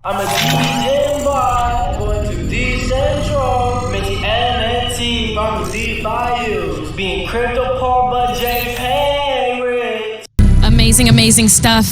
I'm a DJ boy, going to Dcentral, minting NFT, farming DeFi, being crypto poor but JPay rich. Amazing, amazing stuff.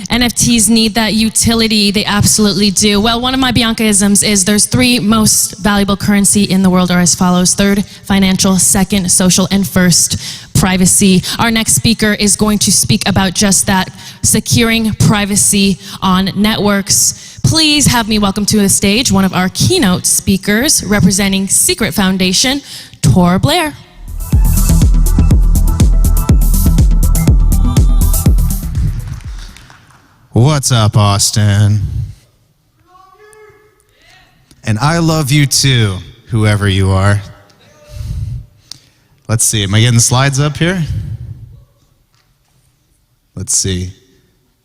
NFTs need that utility. They absolutely do. Well, one of my Bianca-isms is there's three most valuable currency in the world are as follows. Third, financial. Second, social. And first, privacy. Our next speaker is going to speak about just that, securing privacy on networks. Please have me welcome to the stage one of our keynote speakers representing Secret Foundation, Tor Blair. What's up, Austin? And I love you too, whoever you are. Let's see, am I getting the slides up here? Let's see.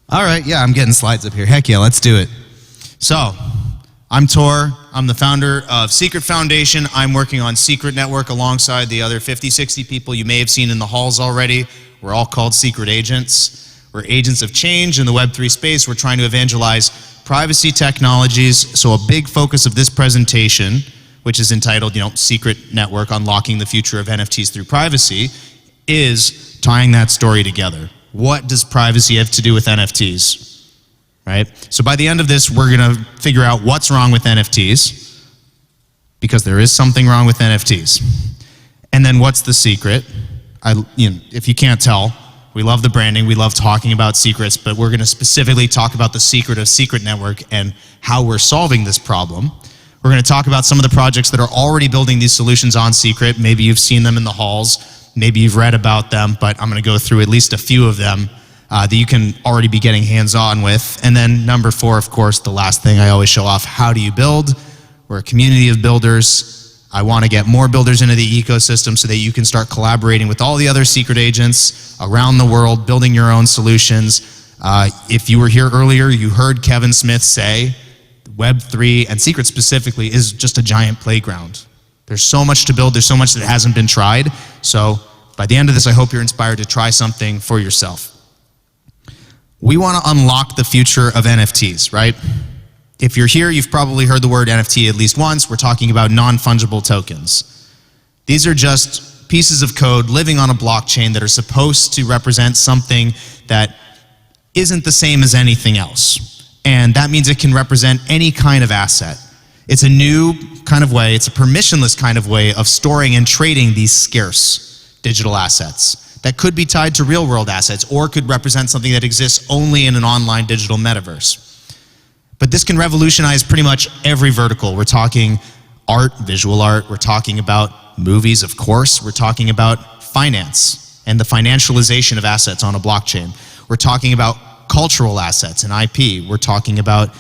All right, yeah, I'm getting slides up here. Heck yeah, let's do it. So, I'm Tor. I'm the founder of Secret Foundation. I'm working on Secret Network alongside the other 50, 60 people you may have seen in the halls already. We're all called secret agents. We're agents of change in the Web3 space. We're trying to evangelize privacy technologies. So a big focus of this presentation, which is entitled, Secret Network, Unlocking the Future of NFTs Through Privacy, is tying that story together. What does privacy have to do with NFTs? Right? So by the end of this, we're going to figure out what's wrong with NFTs, because there is something wrong with NFTs. And then what's the secret? If you can't tell, we love the branding, we love talking about secrets, but we're going to specifically talk about the secret of Secret Network and how we're solving this problem. We're going to talk about some of the projects that are already building these solutions on Secret. Maybe you've seen them in the halls, maybe you've read about them, but I'm going to go through at least a few of them that you can already be getting hands-on with. And then number 4, of course, the last thing I always show off, how do you build? We're a community of builders. I want to get more builders into the ecosystem so that you can start collaborating with all the other secret agents around the world, building your own solutions. If you were here earlier, you heard Kevin Smith say Web3 and Secret specifically is just a giant playground. There's so much to build, there's so much that hasn't been tried. So by the end of this, I hope you're inspired to try something for yourself. We want to unlock the future of NFTs, right? If you're here, you've probably heard the word NFT at least once. We're talking about non-fungible tokens. These are just pieces of code living on a blockchain that are supposed to represent something that isn't the same as anything else. And that means it can represent any kind of asset. It's a new kind of way, it's a permissionless kind of way of storing and trading these scarce digital assets that could be tied to real-world assets or could represent something that exists only in an online digital metaverse. But this can revolutionize pretty much every vertical. We're talking art, visual art, we're talking about movies, of course, we're talking about finance and the financialization of assets on a blockchain. We're talking about cultural assets and IP. We're talking about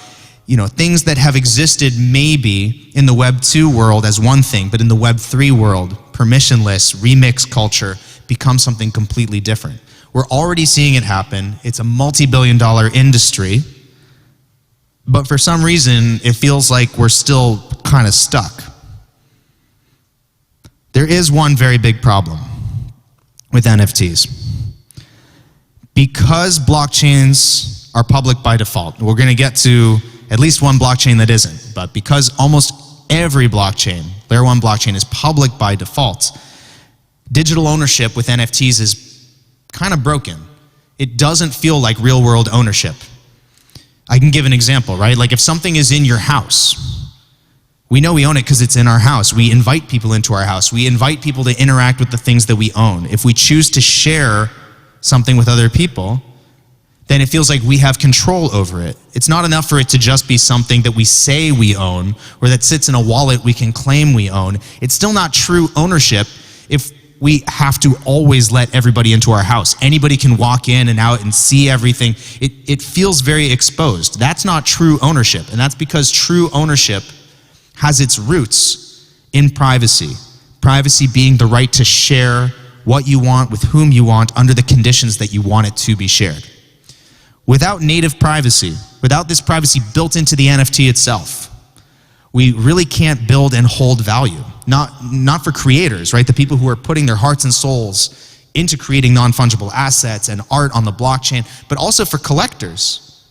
things that have existed maybe in the Web 2 world as one thing, but in the Web 3 world, permissionless, remix culture becomes something completely different. We're already seeing it happen. It's a multi-billion-dollar industry, but for some reason, it feels like we're still kind of stuck. There is one very big problem with NFTs. Because blockchains are public by default, we're going to get to at least one blockchain that isn't, but because almost every blockchain, Layer 1 blockchain, is public by default, digital ownership with NFTs is kind of broken. It doesn't feel like real-world ownership. I can give an example, right? Like if something is in your house, we know we own it because it's in our house. We invite people into our house. We invite people to interact with the things that we own. If we choose to share something with other people, then it feels like we have control over it. It's not enough for it to just be something that we say we own or that sits in a wallet we can claim we own. It's still not true ownership if we have to always let everybody into our house. Anybody can walk in and out and see everything. It feels very exposed. That's not true ownership, and that's because true ownership has its roots in privacy. Privacy being the right to share what you want with whom you want under the conditions that you want it to be shared. Without native privacy, without this privacy built into the NFT itself, we really can't build and hold value. Not for creators, right? The people who are putting their hearts and souls into creating non-fungible assets and art on the blockchain, but also for collectors.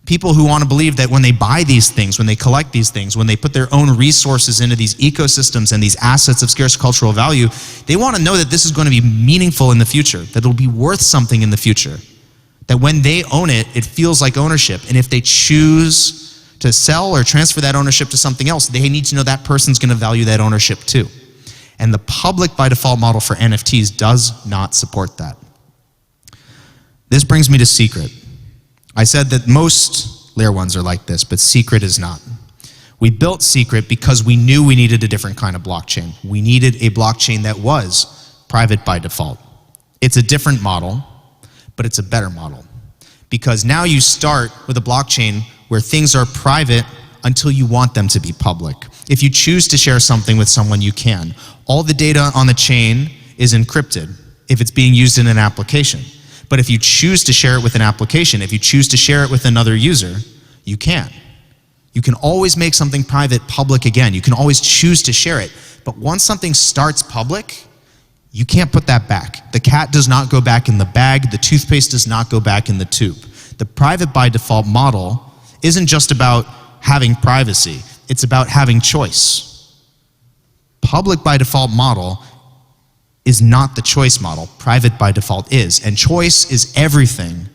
People who want to believe that when they buy these things, when they collect these things, when they put their own resources into these ecosystems and these assets of scarce cultural value, they want to know that this is going to be meaningful in the future, that it'll be worth something in the future. That when they own it, it feels like ownership. And if they choose to sell or transfer that ownership to something else, they need to know that person's going to value that ownership too. And the public by default model for NFTs does not support that. This brings me to Secret. I said that most layer ones are like this, but Secret is not. We built Secret because we knew we needed a different kind of blockchain. We needed a blockchain that was private by default. It's a different model, but it's a better model. Because now you start with a blockchain where things are private until you want them to be public. If you choose to share something with someone, you can. All the data on the chain is encrypted if it's being used in an application. But if you choose to share it with an application, if you choose to share it with another user, you can. You can always make something private public again. You can always choose to share it. But once something starts public, you can't put that back. The cat does not go back in the bag. The toothpaste does not go back in the tube. The private by default model isn't just about having privacy. It's about having choice. Public by default model is not the choice model. Private by default is. And choice is everything.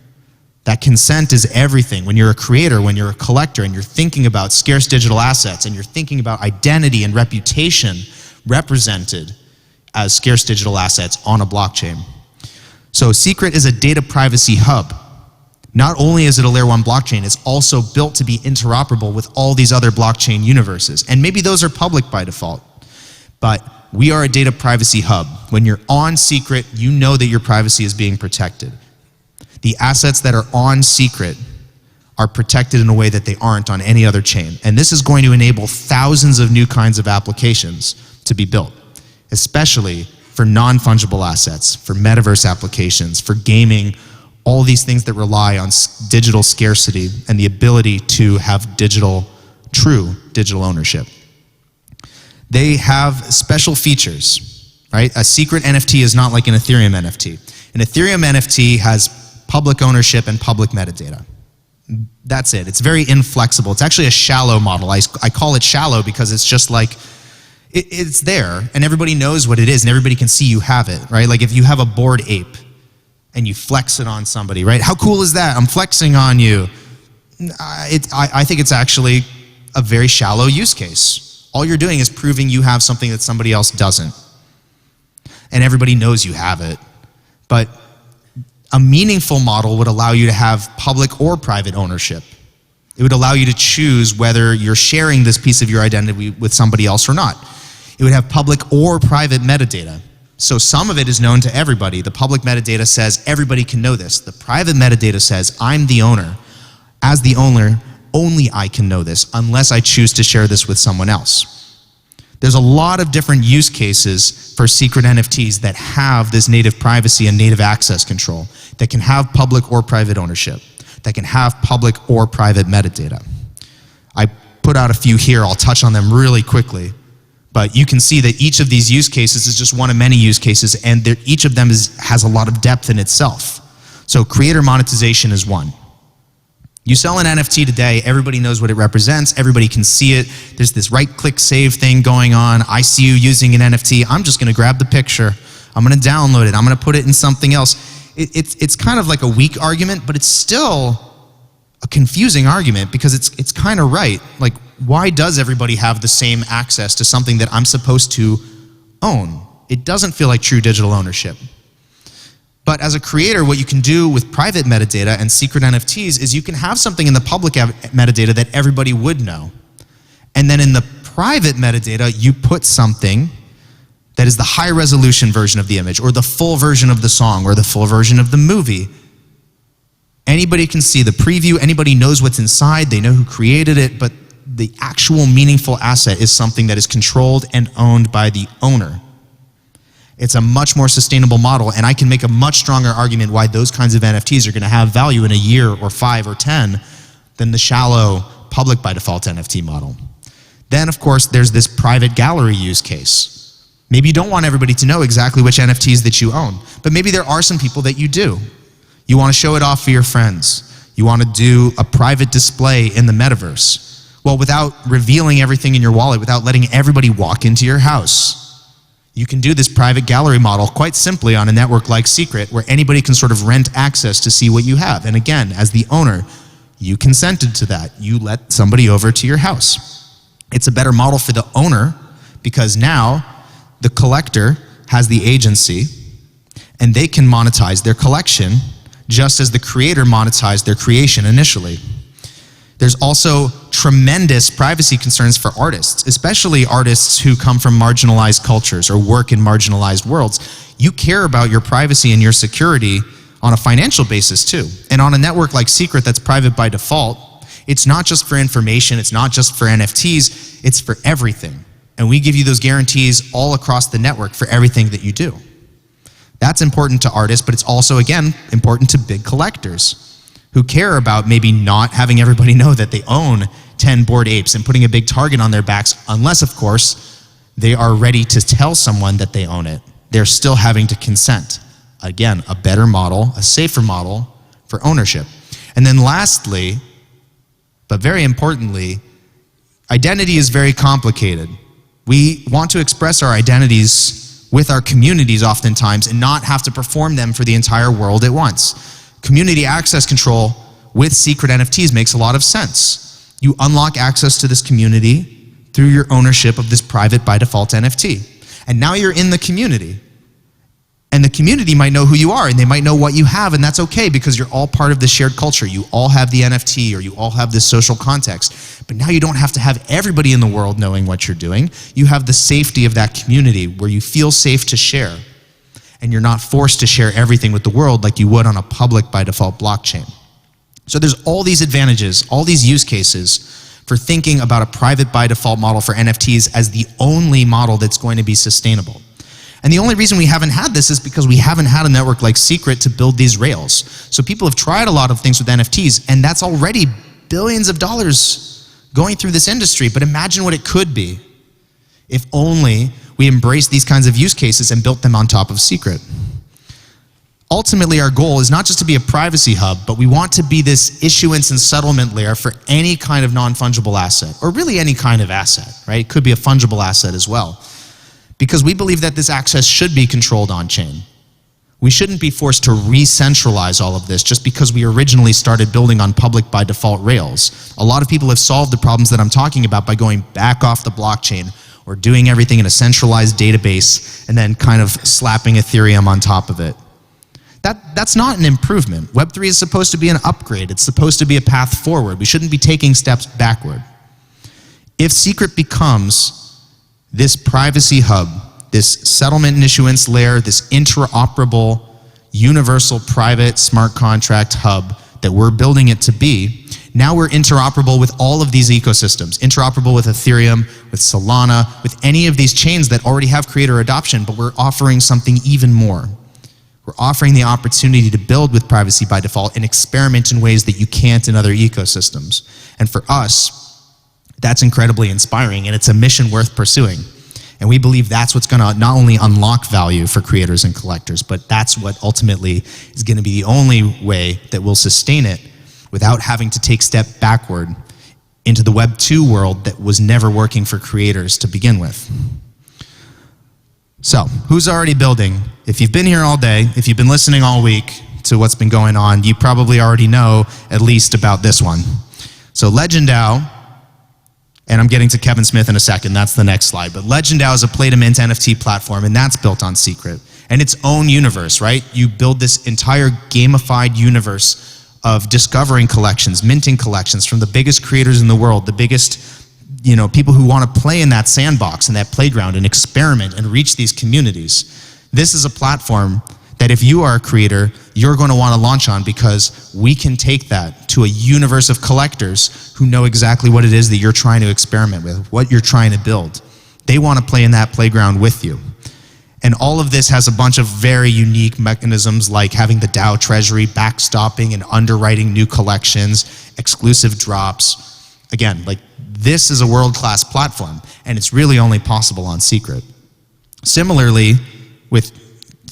That consent is everything. When you're a creator, when you're a collector, and you're thinking about scarce digital assets, and you're thinking about identity and reputation represented as scarce digital assets on a blockchain. So Secret is a data privacy hub. Not only is it a layer 1 blockchain, it's also built to be interoperable with all these other blockchain universes. And maybe those are public by default. But we are a data privacy hub. When you're on Secret, you know that your privacy is being protected. The assets that are on Secret are protected in a way that they aren't on any other chain. And this is going to enable thousands of new kinds of applications to be built, especially for non-fungible assets, for metaverse applications, for gaming, all these things that rely on digital scarcity and the ability to have true digital ownership. They have special features, right? A Secret NFT is not like an Ethereum NFT. An Ethereum NFT has public ownership and public metadata. That's it. It's very inflexible. It's actually a shallow model. I call it shallow because it's just like, it's there and everybody knows what it is and everybody can see you have it, right? Like if you have a Bored Ape and you flex it on somebody, right? How cool is that? I'm flexing on you. I think it's actually a very shallow use case. All you're doing is proving you have something that somebody else doesn't. And everybody knows you have it. But a meaningful model would allow you to have public or private ownership. It would allow you to choose whether you're sharing this piece of your identity with somebody else or not. It would have public or private metadata. So some of it is known to everybody. The public metadata says everybody can know this. The private metadata says I'm the owner. As the owner, only I can know this unless I choose to share this with someone else. There's a lot of different use cases for Secret NFTs that have this native privacy and native access control, that can have public or private ownership, that can have public or private metadata. I put out a few here. I'll touch on them really quickly. But you can see that each of these use cases is just one of many use cases, and each of them has a lot of depth in itself. So creator monetization is one. You sell an NFT today, everybody knows what it represents, everybody can see it. There's this right-click save thing going on. I see you using an NFT. I'm just going to grab the picture. I'm going to download it. I'm going to put it in something else. It's kind of like a weak argument, but it's still a confusing argument because it's kind of right. Like, why does everybody have the same access to something that I'm supposed to own? It doesn't feel like true digital ownership. But as a creator, what you can do with private metadata and Secret NFTs is you can have something in the public metadata that everybody would know. And then in the private metadata, you put something that is the high resolution version of the image, or the full version of the song, or the full version of the movie. Anybody can see the preview, anybody knows what's inside, they know who created it, but the actual meaningful asset is something that is controlled and owned by the owner. It's a much more sustainable model, and I can make a much stronger argument why those kinds of NFTs are going to have value in a year or 5 or 10 than the shallow public by default NFT model. Then, of course, there's this private gallery use case. Maybe you don't want everybody to know exactly which NFTs that you own, but maybe there are some people that you do. You want to show it off for your friends. You want to do a private display in the metaverse. Well, without revealing everything in your wallet, without letting everybody walk into your house, you can do this private gallery model quite simply on a network like Secret, where anybody can sort of rent access to see what you have. And again, as the owner, you consented to that. You let somebody over to your house. It's a better model for the owner because now the collector has the agency and they can monetize their collection just as the creator monetized their creation initially. There's also tremendous privacy concerns for artists, especially artists who come from marginalized cultures or work in marginalized worlds. You care about your privacy and your security on a financial basis too. And on a network like Secret that's private by default, it's not just for information, it's not just for NFTs, it's for everything. And we give you those guarantees all across the network for everything that you do. That's important to artists, but it's also, again, important to big collectors who care about maybe not having everybody know that they own 10 Bored Apes and putting a big target on their backs, unless, of course, they are ready to tell someone that they own it. They're still having to consent. Again, a better model, a safer model for ownership. And then lastly, but very importantly, identity is very complicated. We want to express our identities with our communities oftentimes and not have to perform them for the entire world at once. Community access control with Secret NFTs makes a lot of sense. You unlock access to this community through your ownership of this private by default NFT. And now you're in the community. And the community might know who you are and they might know what you have, and that's okay because you're all part of the shared culture. You all have the NFT or you all have this social context. But now you don't have to have everybody in the world knowing what you're doing. You have the safety of that community where you feel safe to share. And you're not forced to share everything with the world like you would on a public by default blockchain. So there's all these advantages, all these use cases for thinking about a private by default model for NFTs as the only model that's going to be sustainable. And the only reason we haven't had this is because we haven't had a network like Secret to build these rails. So people have tried a lot of things with NFTs, and that's already billions of dollars going through this industry. But imagine what it could be if only we embraced these kinds of use cases and built them on top of Secret. Ultimately, our goal is not just to be a privacy hub, but we want to be this issuance and settlement layer for any kind of non-fungible asset, or really any kind of asset, right? It could be a fungible asset as well. Because we believe that this access should be controlled on-chain. We shouldn't be forced to re-centralize all of this just because we originally started building on public by default rails. A lot of people have solved the problems that I'm talking about by going back off the blockchain or doing everything in a centralized database and then kind of slapping Ethereum on top of it. That's not an improvement. Web3 is supposed to be an upgrade. It's supposed to be a path forward. We shouldn't be taking steps backward. If Secret becomes this privacy hub, this settlement and issuance layer, this interoperable, universal private smart contract hub that we're building it to be, now we're interoperable with all of these ecosystems, interoperable with Ethereum, with Solana, with any of these chains that already have creator adoption, but we're offering something even more. We're offering the opportunity to build with privacy by default and experiment in ways that you can't in other ecosystems. And for us, that's incredibly inspiring, and it's a mission worth pursuing. And we believe that's what's going to not only unlock value for creators and collectors, but that's what ultimately is going to be the only way that will sustain it without having to take step backward into the Web 2 world that was never working for creators to begin with. So, who's already building? If you've been here all day, if you've been listening all week to what's been going on, you probably already know at least about this one. So LegendDAO, and I'm getting to Kevin Smith in a second, that's the next slide, but LegendDAO is a play-to-mint NFT platform, and that's built on Secret. And its own universe, right? You build this entire gamified universe of discovering collections, minting collections from the biggest creators in the world, the biggest, people who want to play in that sandbox, in that playground, and experiment and reach these communities. This is a platform that if you are a creator, you're going to want to launch on because we can take that to a universe of collectors who know exactly what it is that you're trying to experiment with, what you're trying to build. They want to play in that playground with you. And all of this has a bunch of very unique mechanisms like having the DAO treasury, backstopping and underwriting new collections, exclusive drops. Again, this is a world-class platform, and it's really only possible on Secret. Similarly, with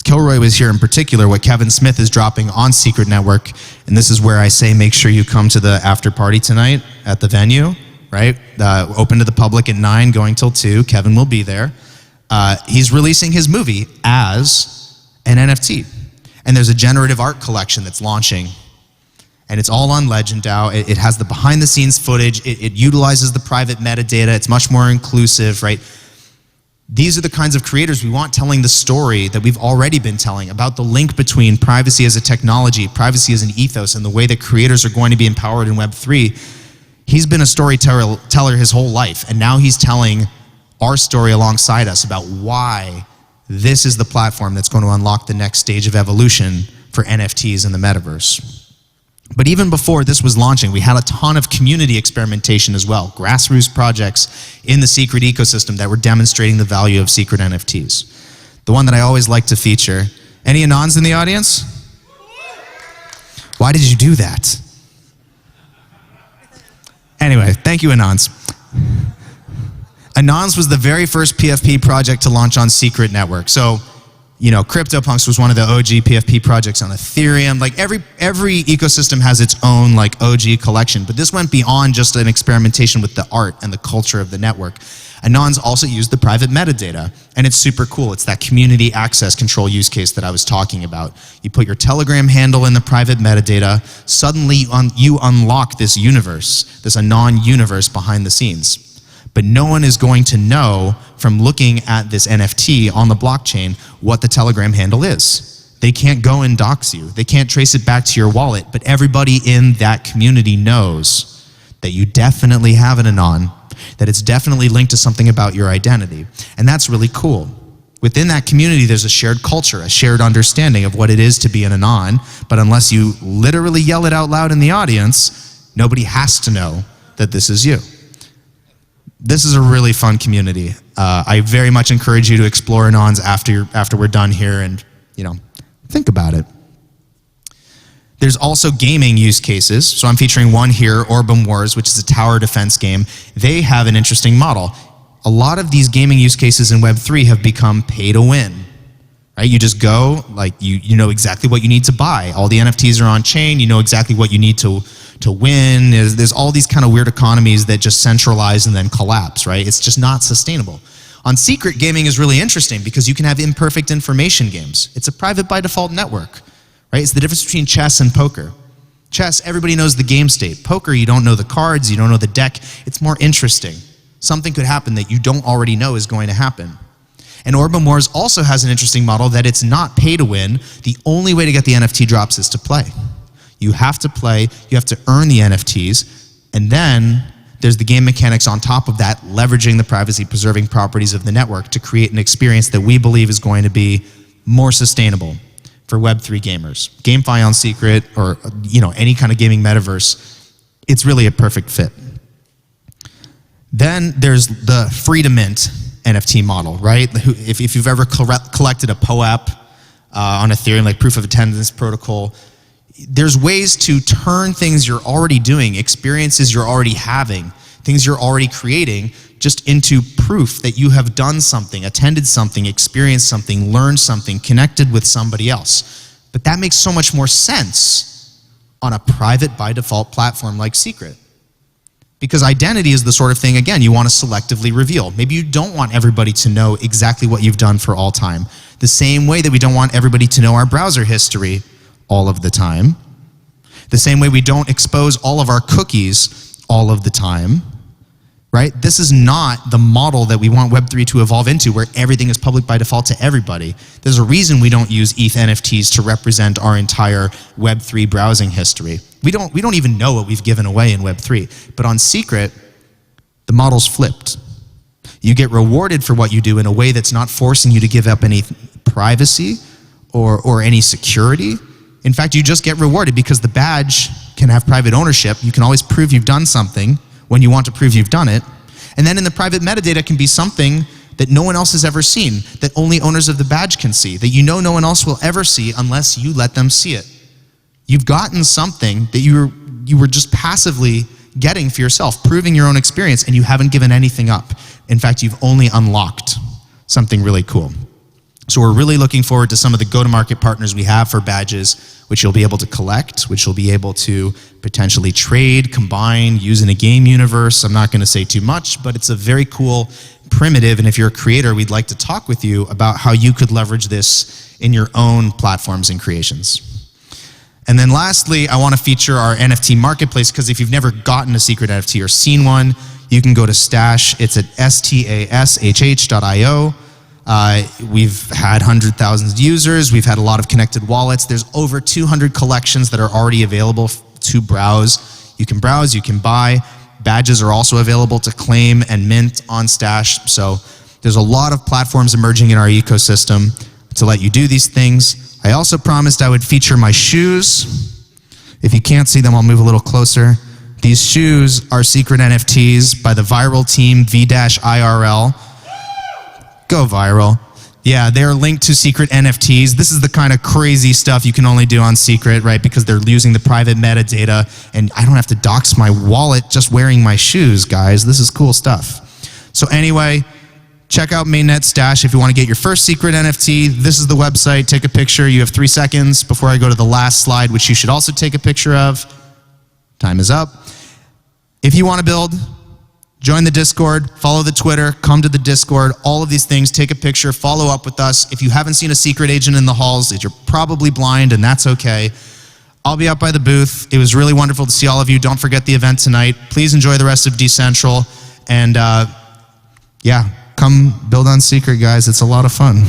Kilroy was here in particular, what Kevin Smith is dropping on Secret Network, and this is where I say make sure you come to the after party tonight at the venue, right? Open to the public at 9, going till 2. Kevin will be there. He's releasing his movie as an NFT. And there's a generative art collection that's launching. And it's all on LegendDAO. It has the behind the scenes footage. It utilizes the private metadata. It's much more inclusive, right? These are the kinds of creators we want telling the story that we've already been telling about the link between privacy as a technology, privacy as an ethos, and the way that creators are going to be empowered in Web3. He's been a storyteller his whole life, and now he's telling our story alongside us about why this is the platform that's going to unlock the next stage of evolution for NFTs in the metaverse. But even before this was launching, we had a ton of community experimentation as well, grassroots projects in the Secret ecosystem that were demonstrating the value of Secret NFTs. The one that I always like to feature. Any Anons in the audience? Why did you do that? Anyway, thank you, Anons. Anons was the very first PFP project to launch on Secret Network. So, you know, CryptoPunks was one of the OG PFP projects on Ethereum. Like every ecosystem has its own like OG collection, but this went beyond just an experimentation with the art and the culture of the network. Anons also used the private metadata, and it's super cool. It's that community access control use case that I was talking about. You put your Telegram handle in the private metadata, suddenly you unlock this universe, this Anon universe behind the scenes. But no one is going to know from looking at this NFT on the blockchain what the Telegram handle is. They can't go and dox you. They can't trace it back to your wallet, but everybody in that community knows that you definitely have an Anon, that it's definitely linked to something about your identity. And that's really cool. Within that community, there's a shared culture, a shared understanding of what it is to be an Anon, but unless you literally yell it out loud in the audience, nobody has to know that this is you. This is a really fun community. I very much encourage you to explore Anons after we're done here and, you know, think about it. There's also gaming use cases. So I'm featuring one here, Orbum Wars, which is a tower defense game. They have an interesting model. A lot of these gaming use cases in Web3 have become pay to win, right? You just go, like you know exactly what you need to buy. All the NFTs are on chain. You know exactly what you need to win. There's all these kind of weird economies that just centralize and then collapse, right? It's just not sustainable. On Secret, gaming is really interesting because you can have imperfect information games. It's a private by default network, right? It's the difference between chess and poker. Chess, everybody knows the game state. Poker, you don't know the cards, you don't know the deck. It's more interesting. Something could happen that you don't already know is going to happen. And Orbum Wars also has an interesting model that it's not pay to win. The only way to get the NFT drops is to play. You have to play, you have to earn the NFTs, and then there's the game mechanics on top of that, leveraging the privacy-preserving properties of the network to create an experience that we believe is going to be more sustainable for Web3 gamers. GameFi on Secret, or you know, any kind of gaming metaverse, it's really a perfect fit. Then there's the free to mint NFT model, right? If you've ever collected a POAP on Ethereum, like proof of attendance protocol, there's ways to turn things you're already doing, experiences you're already having, things you're already creating, just into proof that you have done something, attended something, experienced something, learned something, connected with somebody else. But that makes so much more sense on a private by default platform like Secret. Because identity is the sort of thing, again, you want to selectively reveal. Maybe you don't want everybody to know exactly what you've done for all time. The same way that we don't want everybody to know our browser history all of the time. The same way we don't expose all of our cookies all of the time, right? This is not the model that we want Web3 to evolve into, where everything is public by default to everybody. There's a reason we don't use ETH NFTs to represent our entire Web3 browsing history. We don't even know what we've given away in Web3. But on Secret, the model's flipped. You get rewarded for what you do in a way that's not forcing you to give up any privacy or any security. In fact, you just get rewarded because the badge can have private ownership. You can always prove you've done something when you want to prove you've done it. And then in the private metadata can be something that no one else has ever seen, that only owners of the badge can see, that you know no one else will ever see unless you let them see it. You've gotten something that you were just passively getting for yourself, proving your own experience, and you haven't given anything up. In fact, you've only unlocked something really cool. So we're really looking forward to some of the go-to-market partners we have for badges, which you'll be able to collect, which you'll be able to potentially trade, combine, use in a game universe. I'm not going to say too much, but it's a very cool primitive, and if you're a creator, we'd like to talk with you about how you could leverage this in your own platforms and creations. And then lastly, I want to feature our NFT marketplace, because if you've never gotten a secret NFT or seen one, you can go to Stash. It's at stashh.io. We've had 100,000 users. We've had a lot of connected wallets. There's over 200 collections that are already available to browse. You can browse, you can buy. Badges are also available to claim and mint on Stash. So there's a lot of platforms emerging in our ecosystem to let you do these things. I also promised I would feature my shoes. If you can't see them, I'll move a little closer. These shoes are secret NFTs by the viral team V-IRL. Go viral. Yeah, they're linked to secret NFTs. This is the kind of crazy stuff you can only do on secret, right? Because they're using the private metadata, and I don't have to dox my wallet just wearing my shoes, guys. This is cool stuff. So anyway, check out Mainnet Stash if you want to get your first secret NFT. This is the website. Take a picture. You have 3 seconds before I go to the last slide, which you should also take a picture of. Time is up. If you want to build, join the Discord, follow the Twitter, come to the Discord, all of these things, take a picture, follow up with us. If you haven't seen a secret agent in the halls, you're probably blind, and that's okay. I'll be out by the booth. It was really wonderful to see all of you. Don't forget the event tonight. Please enjoy the rest of Dcentral. And yeah, come build on secret, guys. It's a lot of fun.